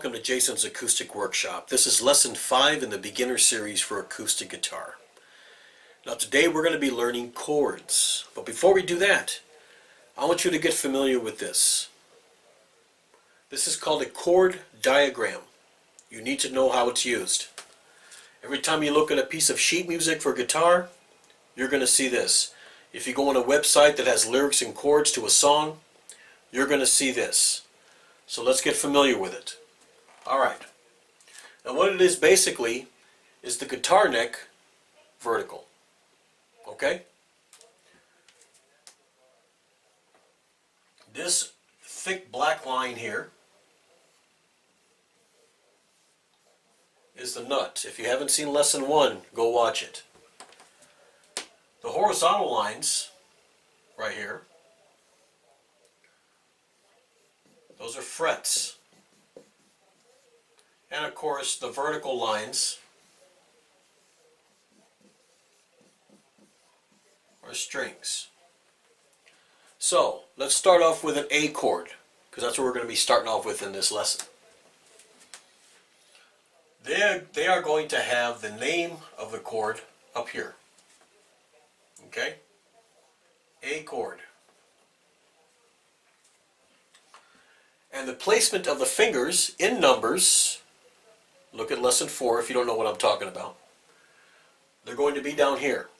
welcome to Jason's Acoustic Workshop. This is Lesson 5 in the Beginner Series for Acoustic Guitar. Now today we're going to be learning chords. But before we do that, I want you to get familiar with this. This is called a chord diagram. You need to know how it's used. Every time you look at a piece of sheet music for guitar, you're going to see this. If you go on a website that has lyrics and chords to a song, you're going to see this. So let's get familiar with it. Alright. Now what it is basically is the guitar neck vertical. Okay? This thick black line here is the nut. If you haven't seen Lesson 1, go watch it. The horizontal lines right here, those are frets. And of course the vertical lines are strings. So let's start off with an A chord, because that's what we're going to be starting off with in this lesson. They are going to have the name of the chord up here. Okay? A chord. And the placement of the fingers in numbers, look at Lesson 4 if you don't know what I'm talking about. They're going to be down here.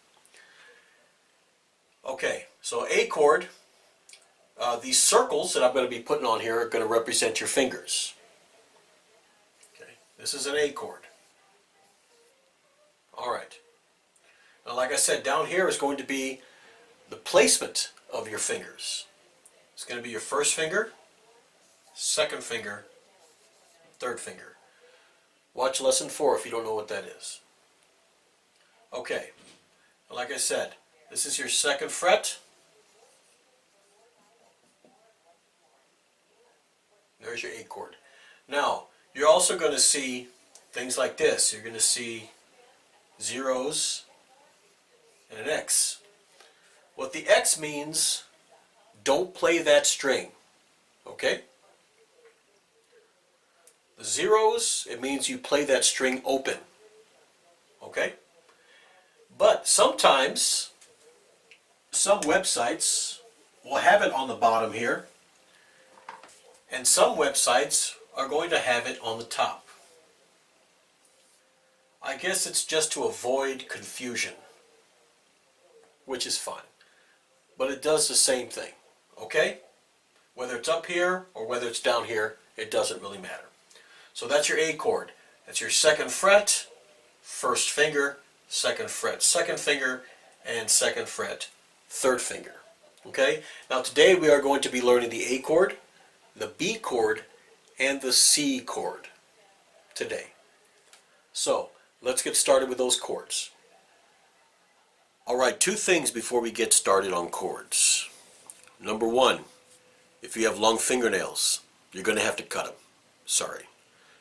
Okay, so A chord, these circles that I'm going to be putting on here are going to represent your fingers. Okay, this is an A chord. Alright. Now like I said, down here is going to be the placement of your fingers. It's going to be your first finger, second finger, third finger. Watch Lesson 4 if you don't know what that is. Okay, like I said, this is your second fret. There's your A chord. Now, you're also going to see things like this. You're going to see zeros and an X. What the X means, don't play that string. Okay? The zeros, it means you play that string open. Okay? But sometimes, some websites will have it on the bottom here, and some websites are going to have it on the top. I guess it's just to avoid confusion, which is fine. But it does the same thing. Okay? Whether it's up here or whether it's down here, it doesn't really matter. So that's your A chord. That's your second fret, first finger, second fret, second finger, and second fret, third finger. Okay? Now today we are going to be learning the A chord, the B chord, and the C chord today. So let's get started with those chords. Alright, two things before we get started on chords. Number one, if you have long fingernails, you're going to have to cut them. Sorry.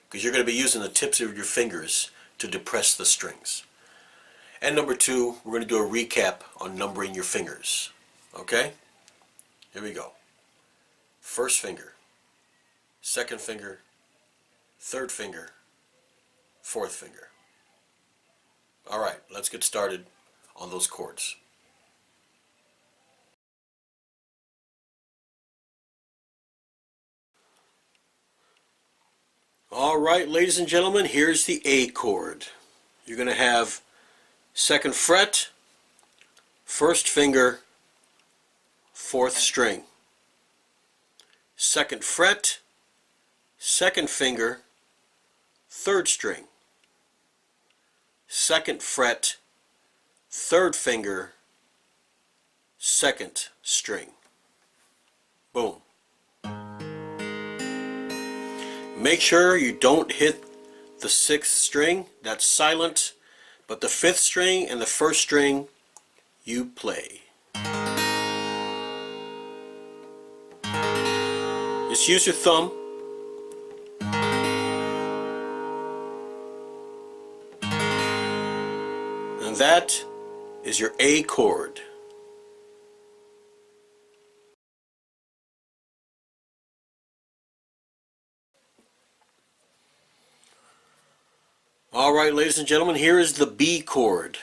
Because you're going to be using the tips of your fingers to depress the strings. And number two, we're going to do a recap on numbering your fingers. Okay? Here we go. First finger, second finger, third finger, fourth finger. Alright, let's get started on those chords. Alright, ladies and gentlemen, here's the A chord. You're going to have second fret, first finger, fourth string. Second fret, second finger, third string. Second fret, third finger, second string. Boom. Make sure you don't hit the sixth string, that's silent, but the fifth string and the first string you play. Just use your thumb. And that is your A chord. Alright, ladies and gentlemen, here is the B chord.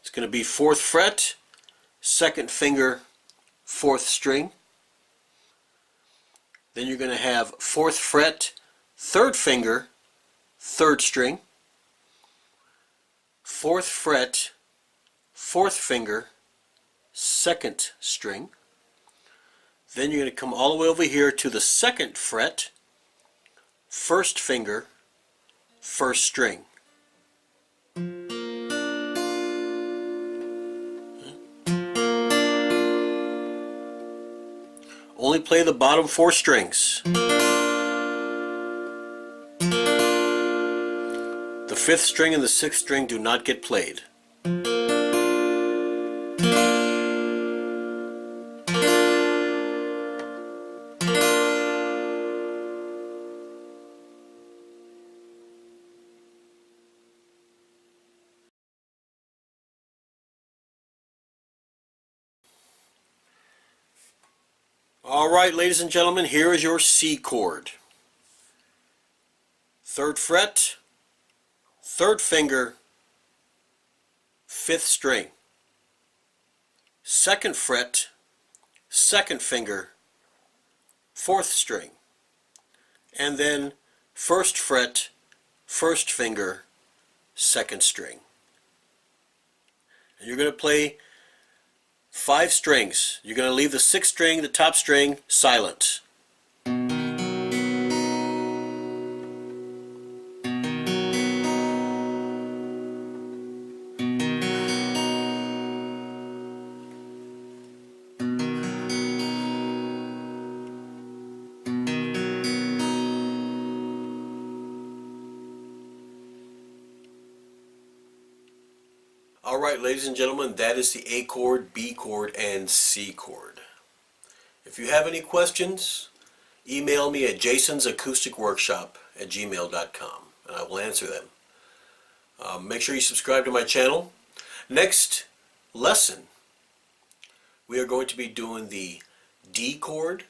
It's going to be 4th fret, 2nd finger, 4th string. Then you're going to have 4th fret, 3rd finger, 3rd string. 4th fret, 4th finger, 2nd string. Then you're going to come all the way over here to the 2nd fret, 1st finger, 1st string. Only play the bottom 4 strings. The 5th string and the 6th string do not get played. Alright, ladies and gentlemen, here is your C chord. 3rd fret, 3rd finger, 5th string. 2nd fret, 2nd finger, 4th string. And then 1st fret, 1st finger, 2nd string. And you're going to play 5 strings. You're going to leave the 6th string, the top string, silent. Alright, ladies and gentlemen, that is the A chord, B chord, and C chord. If you have any questions, email me at jasonsacousticworkshop@gmail.com and I will answer them. Make sure you subscribe to my channel. Next lesson, we are going to be doing the D chord,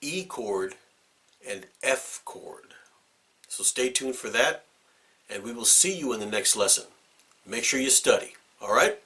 E chord, and F chord. So stay tuned for that, and we will see you in the next lesson. Make sure you study. All right?